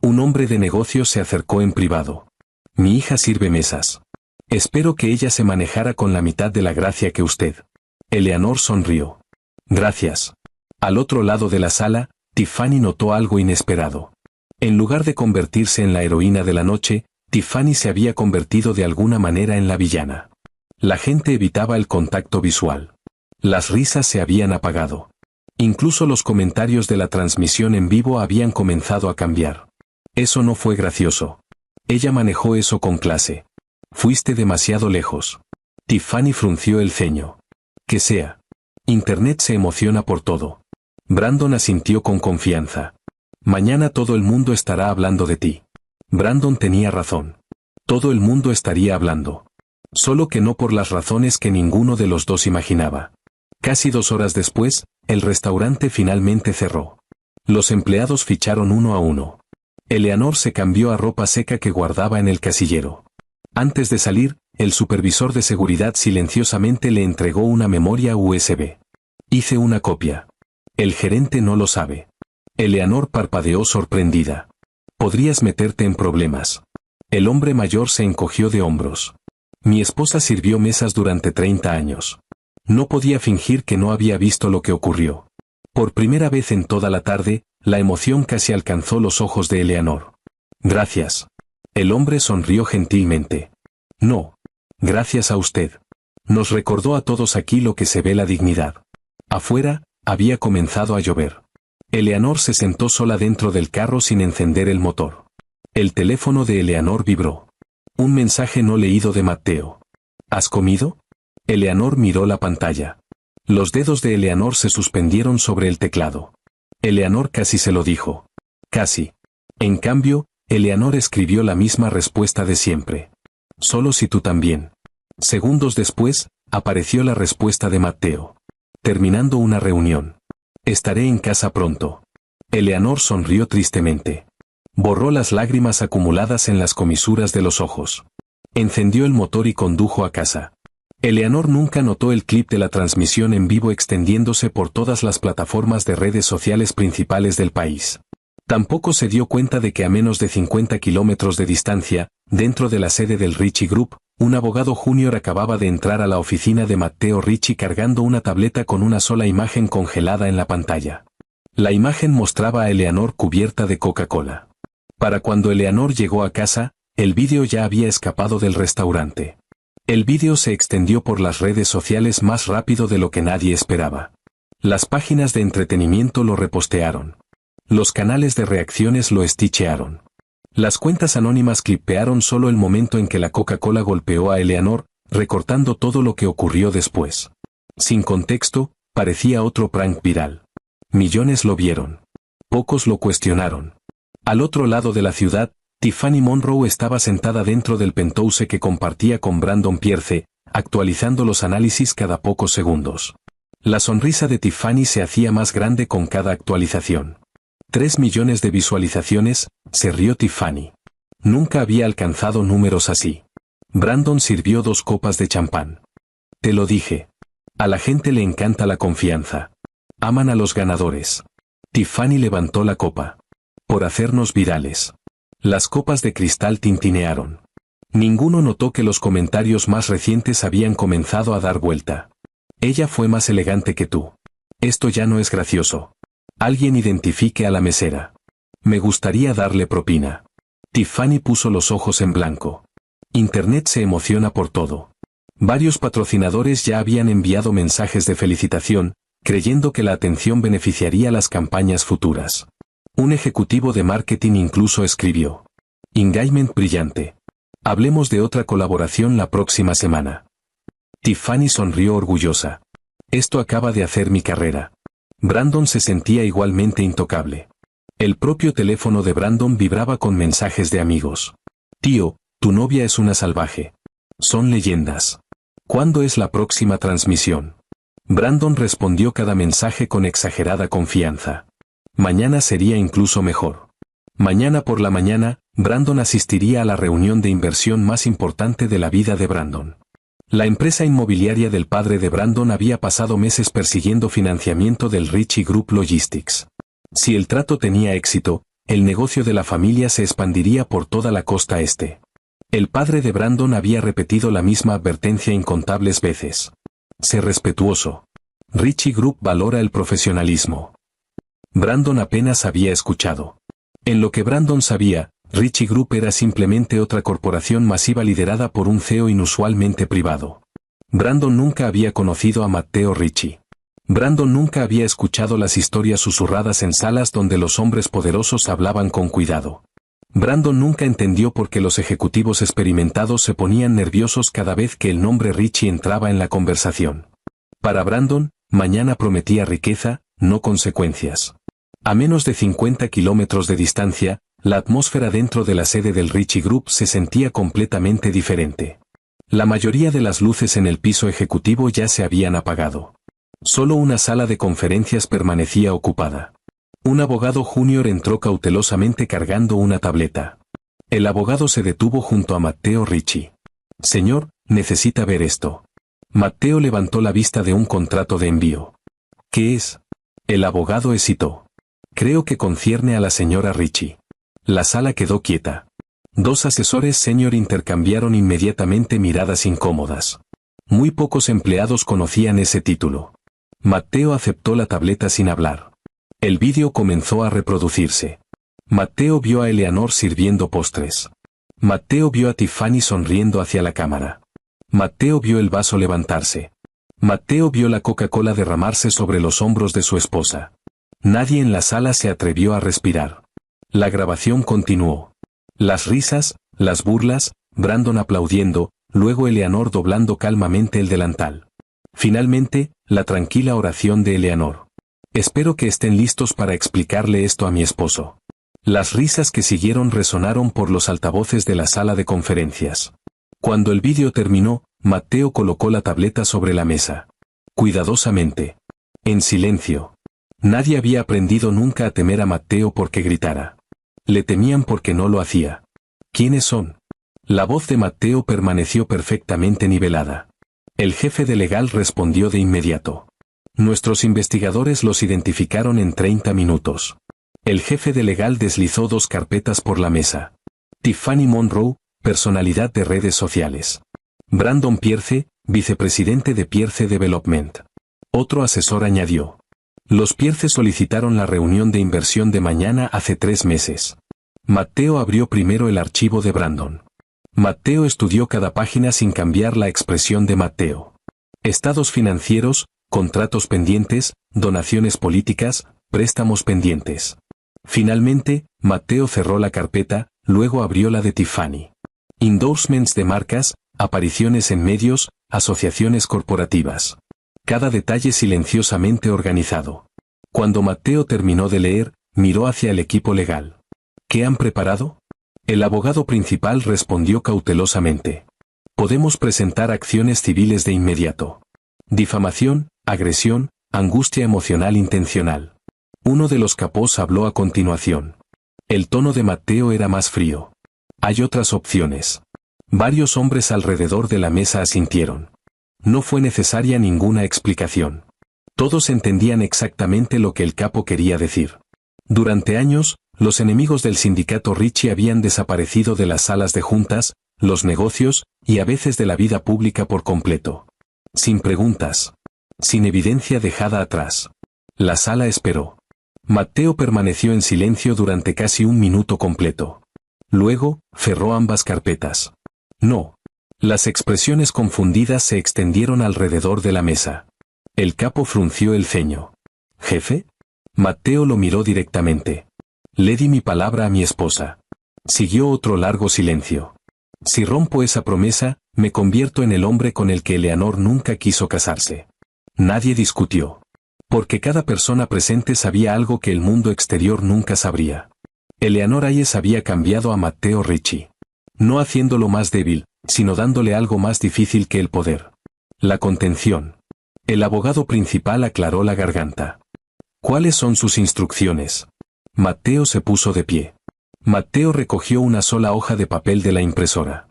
Un hombre de negocios se acercó en privado. Mi hija sirve mesas. Espero que ella se manejara con la mitad de la gracia que usted. Eleanor sonrió. Gracias. Al otro lado de la sala, Tiffany notó algo inesperado. En lugar de convertirse en la heroína de la noche, Tiffany se había convertido de alguna manera en la villana. La gente evitaba el contacto visual. Las risas se habían apagado. Incluso los comentarios de la transmisión en vivo habían comenzado a cambiar. Eso no fue gracioso. Ella manejó eso con clase. Fuiste demasiado lejos. Tiffany frunció el ceño. Que sea. Internet se emociona por todo. Brandon asintió con confianza. Mañana todo el mundo estará hablando de ti. Brandon tenía razón. Todo el mundo estaría hablando. Solo que no por las razones que ninguno de los dos imaginaba. Casi 2 horas después, el restaurante finalmente cerró. Los empleados ficharon uno a uno. Eleanor se cambió a ropa seca que guardaba en el casillero. Antes de salir, el supervisor de seguridad silenciosamente le entregó una memoria USB. Hice una copia. El gerente no lo sabe. Eleanor parpadeó sorprendida. Podrías meterte en problemas. El hombre mayor se encogió de hombros. Mi esposa sirvió mesas durante 30 años. No podía fingir que no había visto lo que ocurrió. Por primera vez en toda la tarde, la emoción casi alcanzó los ojos de Eleanor. Gracias. El hombre sonrió gentilmente. No. Gracias a usted. Nos recordó a todos aquí lo que se ve la dignidad. Afuera, había comenzado a llover. Eleanor se sentó sola dentro del carro sin encender el motor. El teléfono de Eleanor vibró. Un mensaje no leído de Matteo. ¿Has comido? Eleanor miró la pantalla. Los dedos de Eleanor se suspendieron sobre el teclado. Eleanor casi se lo dijo. Casi. En cambio, Eleanor escribió la misma respuesta de siempre. Solo si tú también. Segundos después, apareció la respuesta de Matteo. Terminando una reunión. Estaré en casa pronto. Eleanor sonrió tristemente. Borró las lágrimas acumuladas en las comisuras de los ojos. Encendió el motor y condujo a casa. Eleanor nunca notó el clip de la transmisión en vivo extendiéndose por todas las plataformas de redes sociales principales del país. Tampoco se dio cuenta de que a menos de 50 kilómetros de distancia, dentro de la sede del Ricci Group, un abogado junior acababa de entrar a la oficina de Matteo Ricci cargando una tableta con una sola imagen congelada en la pantalla. La imagen mostraba a Eleanor cubierta de Coca-Cola. Para cuando Eleanor llegó a casa, el vídeo ya había escapado del restaurante. El vídeo se extendió por las redes sociales más rápido de lo que nadie esperaba. Las páginas de entretenimiento lo repostearon. Los canales de reacciones lo estichearon. Las cuentas anónimas clipearon solo el momento en que la Coca-Cola golpeó a Eleanor, recortando todo lo que ocurrió después. Sin contexto, parecía otro prank viral. Millones lo vieron. Pocos lo cuestionaron. Al otro lado de la ciudad, Tiffany Monroe estaba sentada dentro del penthouse que compartía con Brandon Pierce, actualizando los análisis cada pocos segundos. La sonrisa de Tiffany se hacía más grande con cada actualización. 3 millones de visualizaciones, se rió Tiffany. Nunca había alcanzado números así. Brandon sirvió 2 copas de champán. Te lo dije. A la gente le encanta la confianza. Aman a los ganadores. Tiffany levantó la copa. Por hacernos virales. Las copas de cristal tintinearon. Ninguno notó que los comentarios más recientes habían comenzado a dar vuelta. Ella fue más elegante que tú. Esto ya no es gracioso. Alguien identifique a la mesera. Me gustaría darle propina. Tiffany puso los ojos en blanco. Internet se emociona por todo. Varios patrocinadores ya habían enviado mensajes de felicitación, creyendo que la atención beneficiaría las campañas futuras. Un ejecutivo de marketing incluso escribió: engagement brillante. Hablemos de otra colaboración la próxima semana. Tiffany sonrió orgullosa. Esto acaba de hacer mi carrera. Brandon se sentía igualmente intocable. El propio teléfono de Brandon vibraba con mensajes de amigos. Tío, tu novia es una salvaje. Son leyendas. ¿Cuándo es la próxima transmisión? Brandon respondió cada mensaje con exagerada confianza. Mañana sería incluso mejor. Mañana por la mañana, Brandon asistiría a la reunión de inversión más importante de la vida de Brandon. La empresa inmobiliaria del padre de Brandon había pasado meses persiguiendo financiamiento del Ritchie Group Logistics. Si el trato tenía éxito, el negocio de la familia se expandiría por toda la costa este. El padre de Brandon había repetido la misma advertencia incontables veces. Sé respetuoso. Ritchie Group valora el profesionalismo. Brandon apenas había escuchado. En lo que Brandon sabía, Ritchie Group era simplemente otra corporación masiva liderada por un CEO inusualmente privado. Brandon nunca había conocido a Matteo Ritchie. Brandon nunca había escuchado las historias susurradas en salas donde los hombres poderosos hablaban con cuidado. Brandon nunca entendió por qué los ejecutivos experimentados se ponían nerviosos cada vez que el nombre Ritchie entraba en la conversación. Para Brandon, mañana prometía riqueza, no consecuencias. A menos de 50 kilómetros de distancia, la atmósfera dentro de la sede del Ritchie Group se sentía completamente diferente. La mayoría de las luces en el piso ejecutivo ya se habían apagado. Solo una sala de conferencias permanecía ocupada. Un abogado junior entró cautelosamente cargando una tableta. El abogado se detuvo junto a Matteo Ritchie. Señor, necesita ver esto. Matteo levantó la vista de un contrato de envío. ¿Qué es? El abogado hesitó. Creo que concierne a la señora Ritchie. La sala quedó quieta. Dos asesores senior intercambiaron inmediatamente miradas incómodas. Muy pocos empleados conocían ese título. Matteo aceptó la tableta sin hablar. El vídeo comenzó a reproducirse. Matteo vio a Eleanor sirviendo postres. Matteo vio a Tiffany sonriendo hacia la cámara. Matteo vio el vaso levantarse. Matteo vio la Coca-Cola derramarse sobre los hombros de su esposa. Nadie en la sala se atrevió a respirar. La grabación continuó. Las risas, las burlas, Brandon aplaudiendo, luego Eleanor doblando calmamente el delantal. Finalmente, la tranquila oración de Eleanor. Espero que estén listos para explicarle esto a mi esposo. Las risas que siguieron resonaron por los altavoces de la sala de conferencias. Cuando el vídeo terminó, Matteo colocó la tableta sobre la mesa. Cuidadosamente. En silencio. Nadie había aprendido nunca a temer a Matteo porque gritara. Le temían porque no lo hacía. ¿Quiénes son? La voz de Matteo permaneció perfectamente nivelada. El jefe de legal respondió de inmediato. Nuestros investigadores los identificaron en 30 minutos. El jefe de legal deslizó dos carpetas por la mesa. Tiffany Monroe, personalidad de redes sociales. Brandon Pierce, vicepresidente de Pierce Development. Otro asesor añadió. Los Pierce solicitaron la reunión de inversión de mañana hace 3 meses. Matteo abrió primero el archivo de Brandon. Matteo estudió cada página sin cambiar la expresión de Matteo. Estados financieros, contratos pendientes, donaciones políticas, préstamos pendientes. Finalmente, Matteo cerró la carpeta, luego abrió la de Tiffany. Endorsements de marcas, apariciones en medios, asociaciones corporativas. Cada detalle silenciosamente organizado. Cuando Matteo terminó de leer, miró hacia el equipo legal. ¿Qué han preparado? El abogado principal respondió cautelosamente. Podemos presentar acciones civiles de inmediato. Difamación, agresión, angustia emocional intencional. Uno de los capós habló a continuación. El tono de Matteo era más frío. Hay otras opciones. Varios hombres alrededor de la mesa asintieron. No fue necesaria ninguna explicación. Todos entendían exactamente lo que el capo quería decir. Durante años, los enemigos del sindicato Ritchie habían desaparecido de las salas de juntas, los negocios, y a veces de la vida pública por completo. Sin preguntas. Sin evidencia dejada atrás. La sala esperó. Matteo permaneció en silencio durante casi 1 minuto completo. Luego, cerró ambas carpetas. No. Las expresiones confundidas se extendieron alrededor de la mesa. El capo frunció el ceño. ¿Jefe? Matteo lo miró directamente. Le di mi palabra a mi esposa. Siguió otro largo silencio. Si rompo esa promesa, me convierto en el hombre con el que Eleanor nunca quiso casarse. Nadie discutió. Porque cada persona presente sabía algo que el mundo exterior nunca sabría. Eleanor Hayes había cambiado a Matteo Ricci. No haciéndolo más débil, sino dándole algo más difícil que el poder. La contención. El abogado principal aclaró la garganta. ¿Cuáles son sus instrucciones? Matteo se puso de pie. Matteo recogió una sola hoja de papel de la impresora.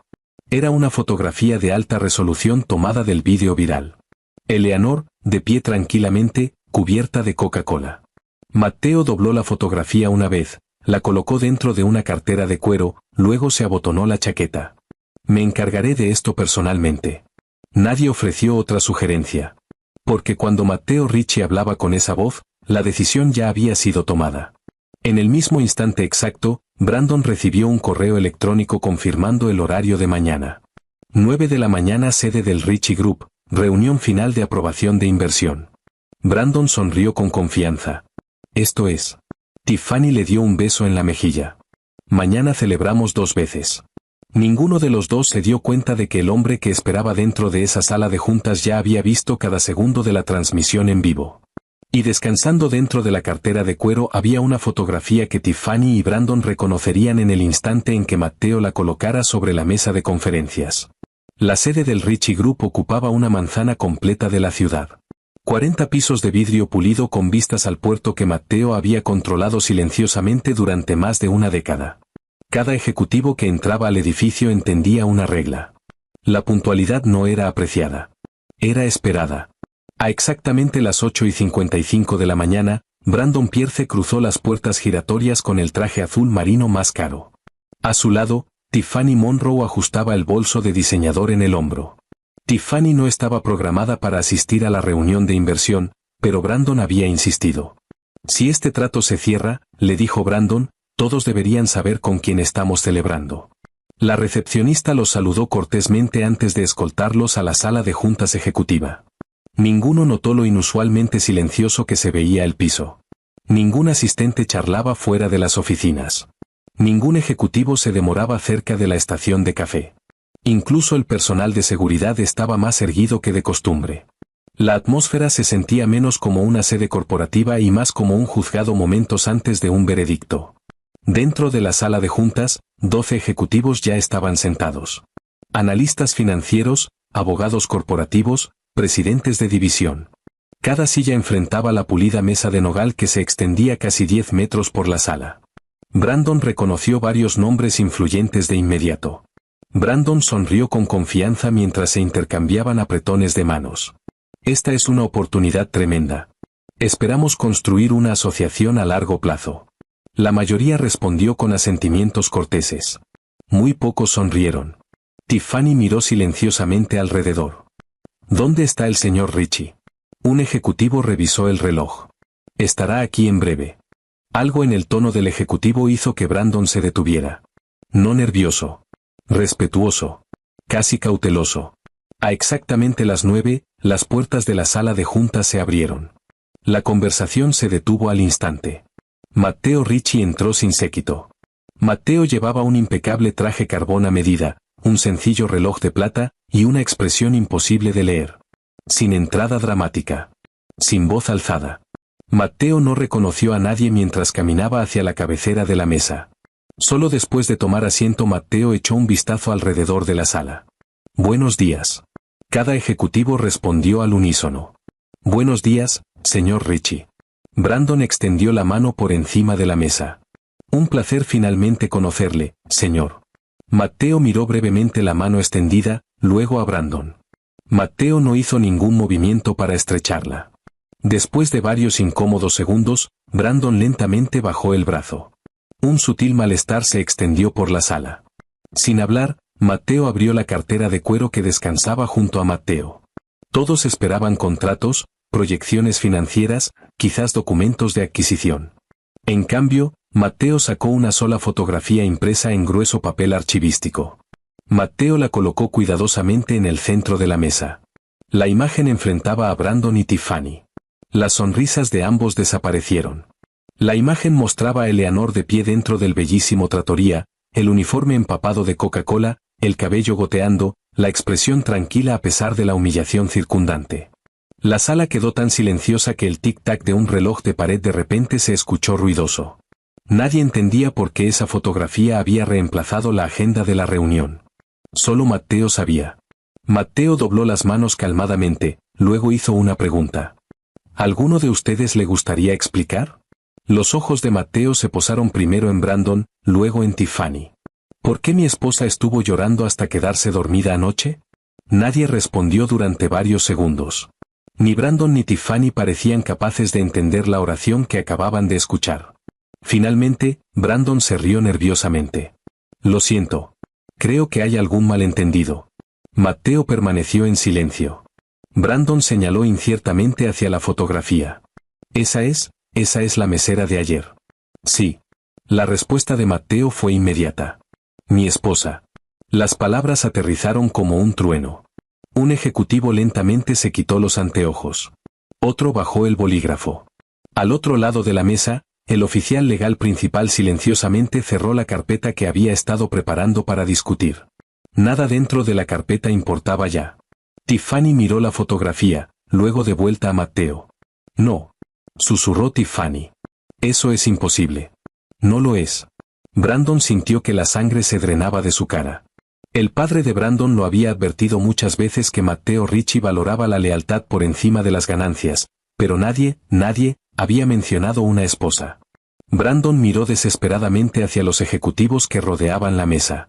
Era una fotografía de alta resolución tomada del vídeo viral. Eleanor, de pie tranquilamente, cubierta de Coca-Cola. Matteo dobló la fotografía una vez, la colocó dentro de una cartera de cuero, luego se abotonó la chaqueta. Me encargaré de esto personalmente. Nadie ofreció otra sugerencia. Porque cuando Matteo Ricci hablaba con esa voz, la decisión ya había sido tomada. En el mismo instante exacto, Brandon recibió un correo electrónico confirmando el horario de mañana. 9 de la mañana, sede del Ricci Group, reunión final de aprobación de inversión. Brandon sonrió con confianza. Esto es. Tiffany le dio un beso en la mejilla. Mañana celebramos 2 veces. Ninguno de los dos se dio cuenta de que el hombre que esperaba dentro de esa sala de juntas ya había visto cada segundo de la transmisión en vivo. Y descansando dentro de la cartera de cuero había una fotografía que Tiffany y Brandon reconocerían en el instante en que Matteo la colocara sobre la mesa de conferencias. La sede del Ricci Group ocupaba una manzana completa de la ciudad. 40 pisos de vidrio pulido con vistas al puerto que Matteo había controlado silenciosamente durante más de una década. Cada ejecutivo que entraba al edificio entendía una regla. La puntualidad no era apreciada. Era esperada. A exactamente las 8:55 de la mañana, Brandon Pierce cruzó las puertas giratorias con el traje azul marino más caro. A su lado, Tiffany Monroe ajustaba el bolso de diseñador en el hombro. Tiffany no estaba programada para asistir a la reunión de inversión, pero Brandon había insistido. Si este trato se cierra, le dijo Brandon, todos deberían saber con quién estamos celebrando. La recepcionista los saludó cortésmente antes de escoltarlos a la sala de juntas ejecutiva. Ninguno notó lo inusualmente silencioso que se veía el piso. Ningún asistente charlaba fuera de las oficinas. Ningún ejecutivo se demoraba cerca de la estación de café. Incluso el personal de seguridad estaba más erguido que de costumbre. La atmósfera se sentía menos como una sede corporativa y más como un juzgado momentos antes de un veredicto. Dentro de la sala de juntas, 12 ejecutivos ya estaban sentados. Analistas financieros, abogados corporativos, presidentes de división. Cada silla enfrentaba la pulida mesa de nogal que se extendía casi 10 metros por la sala. Brandon reconoció varios nombres influyentes de inmediato. Brandon sonrió con confianza mientras se intercambiaban apretones de manos. Esta es una oportunidad tremenda. Esperamos construir una asociación a largo plazo. La mayoría respondió con asentimientos corteses. Muy pocos sonrieron. Tiffany miró silenciosamente alrededor. ¿Dónde está el señor Ricci? Un ejecutivo revisó el reloj. Estará aquí en breve. Algo en el tono del ejecutivo hizo que Brandon se detuviera. No nervioso. Respetuoso. Casi cauteloso. A exactamente las 9, las puertas de la sala de juntas se abrieron. La conversación se detuvo al instante. Matteo Ricci entró sin séquito. Matteo llevaba un impecable traje carbón a medida, un sencillo reloj de plata, y una expresión imposible de leer. Sin entrada dramática. Sin voz alzada. Matteo no reconoció a nadie mientras caminaba hacia la cabecera de la mesa. Solo después de tomar asiento Matteo echó un vistazo alrededor de la sala. Buenos días. Cada ejecutivo respondió al unísono. Buenos días, señor Ricci. Brandon extendió la mano por encima de la mesa. Un placer finalmente conocerle, señor. Matteo miró brevemente la mano extendida, luego a Brandon. Matteo no hizo ningún movimiento para estrecharla. Después de varios incómodos segundos, Brandon lentamente bajó el brazo. Un sutil malestar se extendió por la sala. Sin hablar, Matteo abrió la cartera de cuero que descansaba junto a Matteo. Todos esperaban contratos, proyecciones financieras, quizás documentos de adquisición. En cambio, Matteo sacó una sola fotografía impresa en grueso papel archivístico. Matteo la colocó cuidadosamente en el centro de la mesa. La imagen enfrentaba a Brandon y Tiffany. Las sonrisas de ambos desaparecieron. La imagen mostraba a Eleanor de pie dentro del bellísimo trattoria, el uniforme empapado de Coca-Cola, el cabello goteando, la expresión tranquila a pesar de la humillación circundante. La sala quedó tan silenciosa que el tic-tac de un reloj de pared de repente se escuchó ruidoso. Nadie entendía por qué esa fotografía había reemplazado la agenda de la reunión. Solo Matteo sabía. Matteo dobló las manos calmadamente, luego hizo una pregunta. ¿Alguno de ustedes le gustaría explicar? Los ojos de Matteo se posaron primero en Brandon, luego en Tiffany. ¿Por qué mi esposa estuvo llorando hasta quedarse dormida anoche? Nadie respondió durante varios segundos. Ni Brandon ni Tiffany parecían capaces de entender la oración que acababan de escuchar. Finalmente, Brandon se rió nerviosamente. Lo siento. Creo que hay algún malentendido. Matteo permaneció en silencio. Brandon señaló inciertamente hacia la fotografía. Esa es la mesera de ayer. Sí. La respuesta de Matteo fue inmediata. Mi esposa. Las palabras aterrizaron como un trueno. Un ejecutivo lentamente se quitó los anteojos. Otro bajó el bolígrafo. Al otro lado de la mesa, el oficial legal principal silenciosamente cerró la carpeta que había estado preparando para discutir. Nada dentro de la carpeta importaba ya. Tiffany miró la fotografía, luego de vuelta a Matteo. No. Susurró Tiffany. Eso es imposible. No lo es. Brandon sintió que la sangre se drenaba de su cara. El padre de Brandon lo había advertido muchas veces que Matteo Ricci valoraba la lealtad por encima de las ganancias, pero nadie había mencionado una esposa. Brandon miró desesperadamente hacia los ejecutivos que rodeaban la mesa.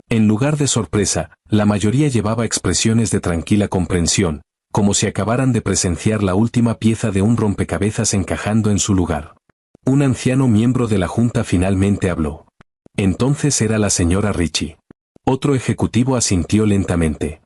En lugar de sorpresa, la mayoría llevaba expresiones de tranquila comprensión, como si acabaran de presenciar la última pieza de un rompecabezas encajando en su lugar. Un anciano miembro de la junta finalmente habló. Entonces era la señora Ricci. Otro ejecutivo asintió lentamente.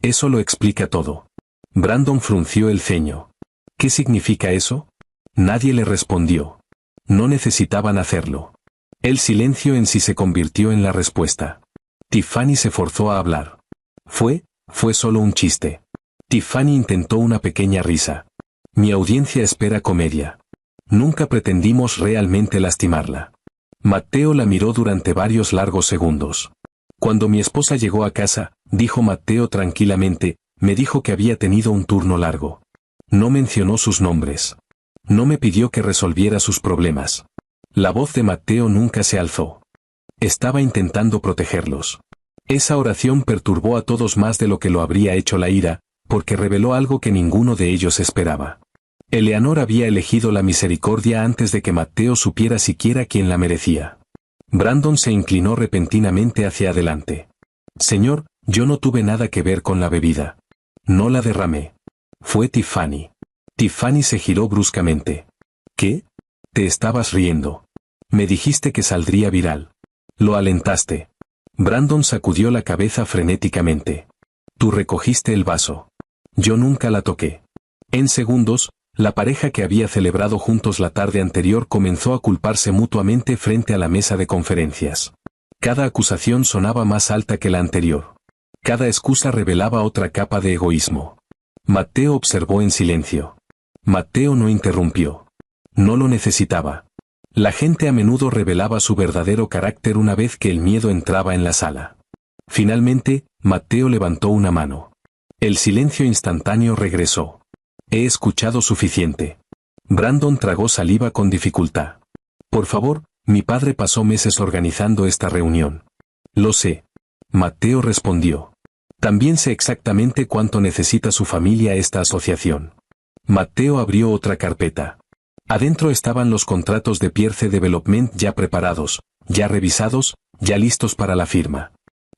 Eso lo explica todo. Brandon frunció el ceño. ¿Qué significa eso? Nadie le respondió. No necesitaban hacerlo. El silencio en sí se convirtió en la respuesta. Tiffany se forzó a hablar. Fue solo un chiste. Tiffany intentó una pequeña risa. Mi audiencia espera comedia. Nunca pretendimos realmente lastimarla. Matteo la miró durante varios largos segundos. Cuando mi esposa llegó a casa, dijo Matteo tranquilamente, me dijo que había tenido un turno largo. No mencionó sus nombres. No me pidió que resolviera sus problemas. La voz de Matteo nunca se alzó. Estaba intentando protegerlos. Esa oración perturbó a todos más de lo que lo habría hecho la ira, porque reveló algo que ninguno de ellos esperaba. Eleanor había elegido la misericordia antes de que Matteo supiera siquiera quién la merecía. Brandon se inclinó repentinamente hacia adelante. Señor, yo no tuve nada que ver con la bebida. No la derramé. Fue Tiffany. Tiffany se giró bruscamente. ¿Qué? Te estabas riendo. Me dijiste que saldría viral. Lo alentaste. Brandon sacudió la cabeza frenéticamente. Tú recogiste el vaso. Yo nunca la toqué. En segundos, la pareja que había celebrado juntos la tarde anterior comenzó a culparse mutuamente frente a la mesa de conferencias. Cada acusación sonaba más alta que la anterior. Cada excusa revelaba otra capa de egoísmo. Matteo observó en silencio. Matteo no interrumpió. No lo necesitaba. La gente a menudo revelaba su verdadero carácter una vez que el miedo entraba en la sala. Finalmente, Matteo levantó una mano. El silencio instantáneo regresó. He escuchado suficiente. Brandon tragó saliva con dificultad. Por favor, mi padre pasó meses organizando esta reunión. Lo sé. Matteo respondió. También sé exactamente cuánto necesita su familia esta asociación. Matteo abrió otra carpeta. Adentro estaban los contratos de Pierce Development ya preparados, ya revisados, ya listos para la firma.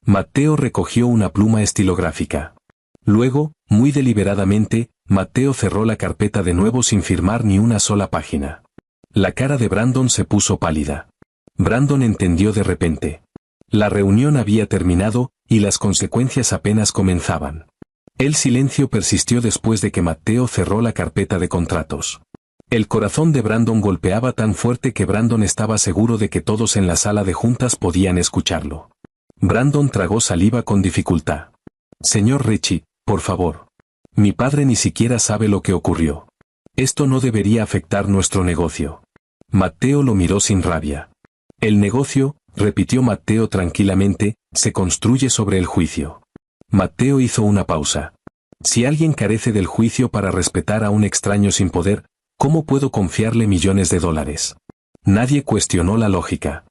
Matteo recogió una pluma estilográfica. Luego, muy deliberadamente, Matteo cerró la carpeta de nuevo sin firmar ni una sola página. La cara de Brandon se puso pálida. Brandon entendió de repente. La reunión había terminado, y las consecuencias apenas comenzaban. El silencio persistió después de que Matteo cerró la carpeta de contratos. El corazón de Brandon golpeaba tan fuerte que Brandon estaba seguro de que todos en la sala de juntas podían escucharlo. Brandon tragó saliva con dificultad. Señor Ricci, por favor. Mi padre ni siquiera sabe lo que ocurrió. Esto no debería afectar nuestro negocio. Matteo lo miró sin rabia. El negocio, repitió Matteo tranquilamente, se construye sobre el juicio. Matteo hizo una pausa. Si alguien carece del juicio para respetar a un extraño sin poder, ¿cómo puedo confiarle millones de dólares? Nadie cuestionó la lógica.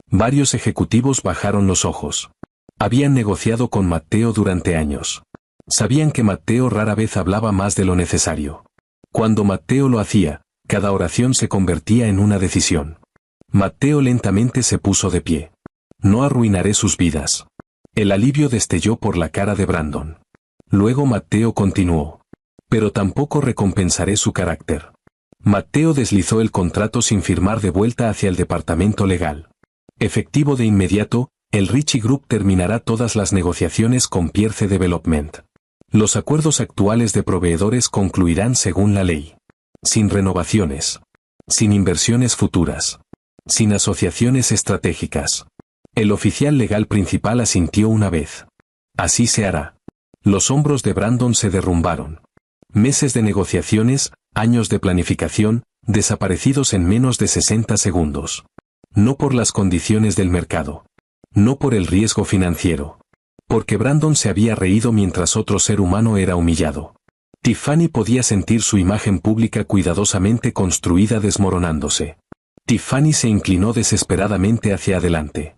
Varios ejecutivos bajaron los ojos. Habían negociado con Matteo durante años. Sabían que Matteo rara vez hablaba más de lo necesario. Cuando Matteo lo hacía, cada oración se convertía en una decisión. Matteo lentamente se puso de pie. No arruinaré sus vidas. El alivio destelló por la cara de Brandon. Luego Matteo continuó. Pero tampoco recompensaré su carácter. Matteo deslizó el contrato sin firmar de vuelta hacia el departamento legal. Efectivo de inmediato, el Ritchie Group terminará todas las negociaciones con Pierce Development. Los acuerdos actuales de proveedores concluirán según la ley. Sin renovaciones. Sin inversiones futuras. Sin asociaciones estratégicas. El oficial legal principal asintió una vez. Así se hará. Los hombros de Brandon se derrumbaron. Meses de negociaciones, años de planificación, desaparecidos en menos de 60 segundos. No por las condiciones del mercado. No por el riesgo financiero. Porque Brandon se había reído mientras otro ser humano era humillado. Tiffany podía sentir su imagen pública cuidadosamente construida desmoronándose. Tiffany se inclinó desesperadamente hacia adelante.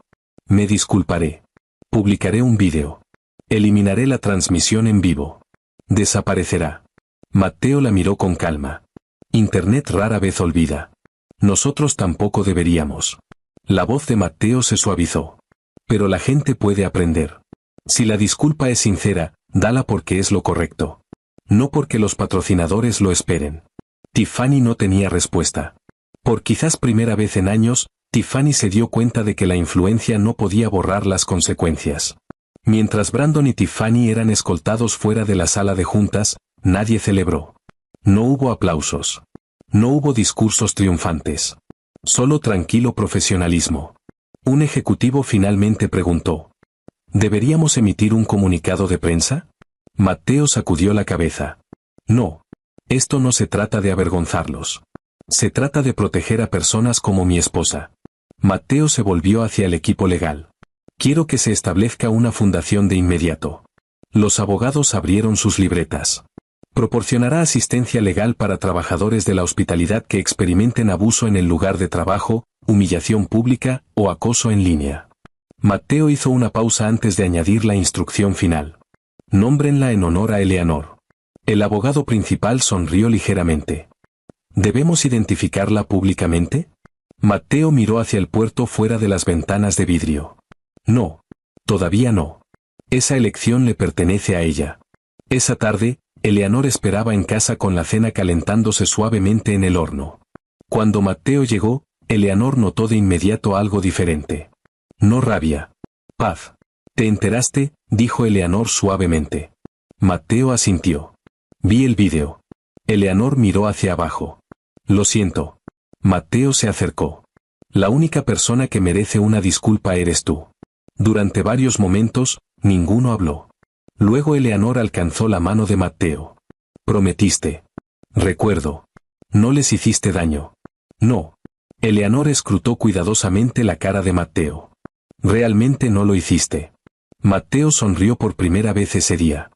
Me disculparé. Publicaré un vídeo. Eliminaré la transmisión en vivo. Desaparecerá. Matteo la miró con calma. Internet rara vez olvida. Nosotros tampoco deberíamos. La voz de Matteo se suavizó. Pero la gente puede aprender. Si la disculpa es sincera, dala porque es lo correcto. No porque los patrocinadores lo esperen. Tiffany no tenía respuesta. Por quizás primera vez en años, Tiffany se dio cuenta de que la influencia no podía borrar las consecuencias. Mientras Brandon y Tiffany eran escoltados fuera de la sala de juntas, nadie celebró. No hubo aplausos. No hubo discursos triunfantes. Solo tranquilo profesionalismo. Un ejecutivo finalmente preguntó: ¿deberíamos emitir un comunicado de prensa? Matteo sacudió la cabeza. No. Esto no se trata de avergonzarlos. Se trata de proteger a personas como mi esposa. Matteo se volvió hacia el equipo legal. Quiero que se establezca una fundación de inmediato. Los abogados abrieron sus libretas. Proporcionará asistencia legal para trabajadores de la hospitalidad que experimenten abuso en el lugar de trabajo, humillación pública o acoso en línea. Matteo hizo una pausa antes de añadir la instrucción final. Nómbrenla en honor a Eleanor. El abogado principal sonrió ligeramente. ¿Debemos identificarla públicamente? Matteo miró hacia el puerto fuera de las ventanas de vidrio. No. Todavía no. Esa elección le pertenece a ella. Esa tarde, Eleanor esperaba en casa con la cena calentándose suavemente en el horno. Cuando Matteo llegó, Eleanor notó de inmediato algo diferente. No rabia. Paz. ¿Te enteraste?, dijo Eleanor suavemente. Matteo asintió. Vi el vídeo. Eleanor miró hacia abajo. Lo siento. Matteo se acercó. La única persona que merece una disculpa eres tú. Durante varios momentos, ninguno habló. Luego Eleanor alcanzó la mano de Matteo. Prometiste. Recuerdo. No les hiciste daño. No. Eleanor escrutó cuidadosamente la cara de Matteo. Realmente no lo hiciste. Matteo sonrió por primera vez ese día.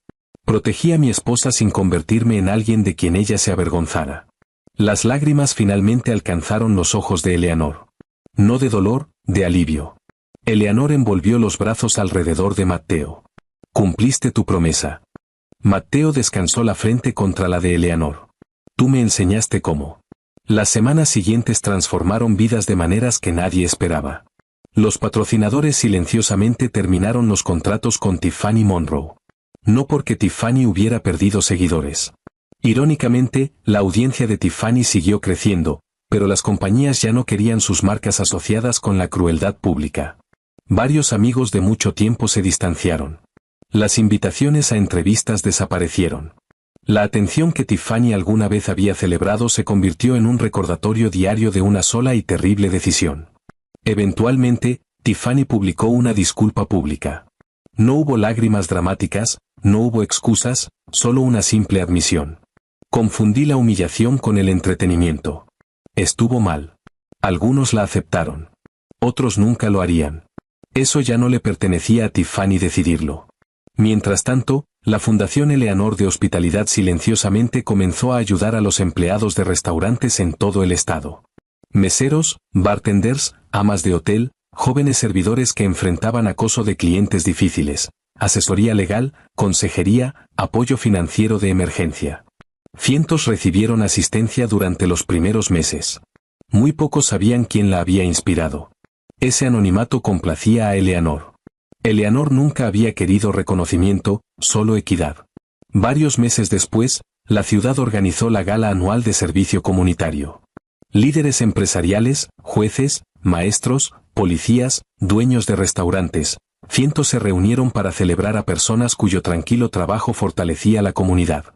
Protegí a mi esposa sin convertirme en alguien de quien ella se avergonzara. Las lágrimas finalmente alcanzaron los ojos de Eleanor. No de dolor, de alivio. Eleanor envolvió los brazos alrededor de Matteo. Cumpliste tu promesa. Matteo descansó la frente contra la de Eleanor. Tú me enseñaste cómo. Las semanas siguientes transformaron vidas de maneras que nadie esperaba. Los patrocinadores silenciosamente terminaron los contratos con Tiffany Monroe. No porque Tiffany hubiera perdido seguidores. Irónicamente, la audiencia de Tiffany siguió creciendo, pero las compañías ya no querían sus marcas asociadas con la crueldad pública. Varios amigos de mucho tiempo se distanciaron. Las invitaciones a entrevistas desaparecieron. La atención que Tiffany alguna vez había celebrado se convirtió en un recordatorio diario de una sola y terrible decisión. Eventualmente, Tiffany publicó una disculpa pública. No hubo lágrimas dramáticas, no hubo excusas, solo una simple admisión. Confundí la humillación con el entretenimiento. Estuvo mal. Algunos la aceptaron. Otros nunca lo harían. Eso ya no le pertenecía a Tiffany decidirlo. Mientras tanto, la Fundación Eleanor de Hospitalidad silenciosamente comenzó a ayudar a los empleados de restaurantes en todo el estado. Meseros, bartenders, amas de hotel, jóvenes servidores que enfrentaban acoso de clientes difíciles, asesoría legal, consejería, apoyo financiero de emergencia. Cientos recibieron asistencia durante los primeros meses. Muy pocos sabían quién la había inspirado. Ese anonimato complacía a Eleanor. Eleanor nunca había querido reconocimiento, solo equidad. Varios meses después, la ciudad organizó la gala anual de servicio comunitario. Líderes empresariales, jueces, maestros, policías, dueños de restaurantes, cientos se reunieron para celebrar a personas cuyo tranquilo trabajo fortalecía la comunidad.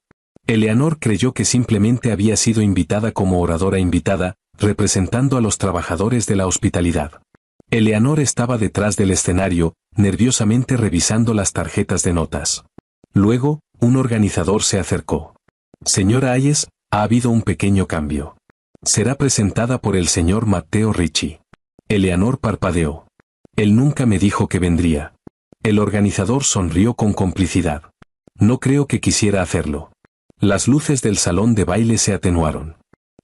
Eleanor creyó que simplemente había sido invitada como oradora invitada, representando a los trabajadores de la hospitalidad. Eleanor estaba detrás del escenario, nerviosamente revisando las tarjetas de notas. Luego, un organizador se acercó. Señora Hayes, ha habido un pequeño cambio. Será presentada por el señor Matteo Ricci. Eleanor parpadeó. Él nunca me dijo que vendría. El organizador sonrió con complicidad. No creo que quisiera hacerlo. Las luces del salón de baile se atenuaron.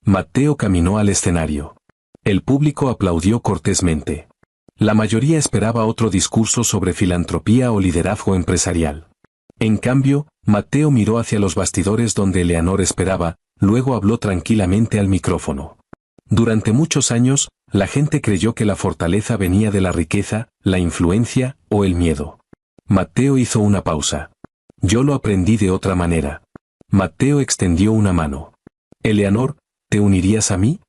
Matteo caminó al escenario. El público aplaudió cortésmente. La mayoría esperaba otro discurso sobre filantropía o liderazgo empresarial. En cambio, Matteo miró hacia los bastidores donde Eleanor esperaba, luego habló tranquilamente al micrófono. Durante muchos años, la gente creyó que la fortaleza venía de la riqueza, la influencia o el miedo. Matteo hizo una pausa. Yo lo aprendí de otra manera. Matteo extendió una mano. Eleanor, ¿te unirías a mí?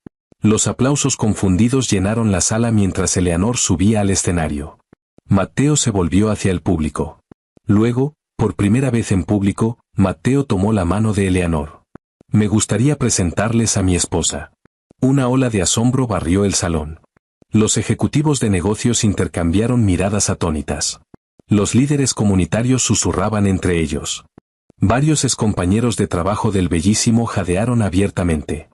Los aplausos confundidos llenaron la sala mientras Eleanor subía al escenario. Matteo se volvió hacia el público. Luego, por primera vez en público, Matteo tomó la mano de Eleanor. Me gustaría presentarles a mi esposa. Una ola de asombro barrió el salón. Los ejecutivos de negocios intercambiaron miradas atónitas. Los líderes comunitarios susurraban entre ellos. Varios excompañeros de trabajo del bellísimo jadearon abiertamente.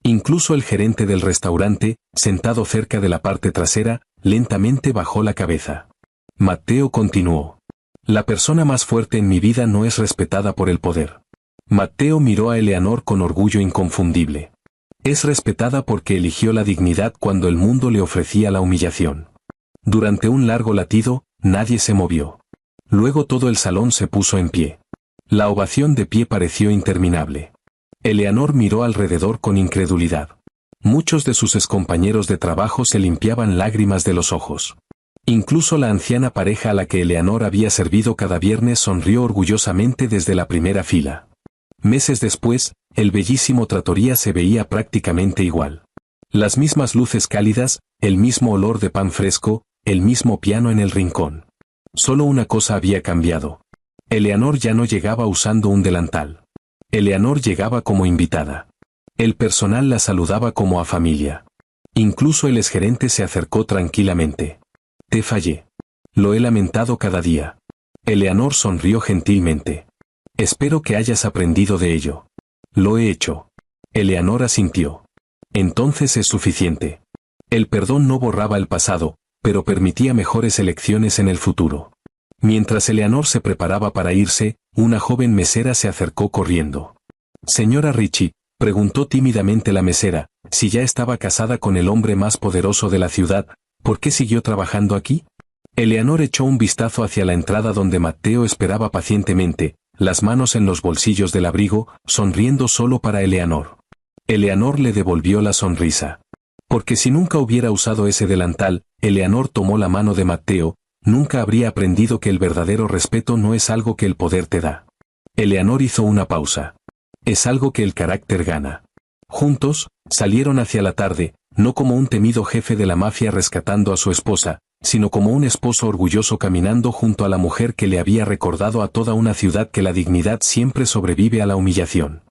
Incluso el gerente del restaurante, sentado cerca de la parte trasera, lentamente bajó la cabeza. Matteo continuó. La persona más fuerte en mi vida no es respetada por el poder. Matteo miró a Eleanor con orgullo inconfundible. Es respetada porque eligió la dignidad cuando el mundo le ofrecía la humillación. Durante un largo latido, nadie se movió. Luego todo el salón se puso en pie. La ovación de pie pareció interminable. Eleanor miró alrededor con incredulidad. Muchos de sus excompañeros de trabajo se limpiaban lágrimas de los ojos. Incluso la anciana pareja a la que Eleanor había servido cada viernes sonrió orgullosamente desde la primera fila. Meses después, el bellísimo trattoria se veía prácticamente igual. Las mismas luces cálidas, el mismo olor de pan fresco, el mismo piano en el rincón. Solo una cosa había cambiado. Eleanor ya no llegaba usando un delantal. Eleanor llegaba como invitada. El personal la saludaba como a familia. Incluso el exgerente se acercó tranquilamente. Te fallé. Lo he lamentado cada día. Eleanor sonrió gentilmente. Espero que hayas aprendido de ello. Lo he hecho. Eleanor asintió. Entonces es suficiente. El perdón no borraba el pasado, pero permitía mejores elecciones en el futuro. Mientras Eleanor se preparaba para irse, una joven mesera se acercó corriendo. Señora Ricci, preguntó tímidamente la mesera, si ya estaba casada con el hombre más poderoso de la ciudad, ¿por qué siguió trabajando aquí? Eleanor echó un vistazo hacia la entrada donde Matteo esperaba pacientemente, las manos en los bolsillos del abrigo, sonriendo solo para Eleanor. Eleanor le devolvió la sonrisa. Porque si nunca hubiera usado ese delantal, Eleanor tomó la mano de Matteo, nunca habría aprendido que el verdadero respeto no es algo que el poder te da. Eleanor hizo una pausa. Es algo que el carácter gana. Juntos, salieron hacia la tarde, no como un temido jefe de la mafia rescatando a su esposa, sino como un esposo orgulloso caminando junto a la mujer que le había recordado a toda una ciudad que la dignidad siempre sobrevive a la humillación.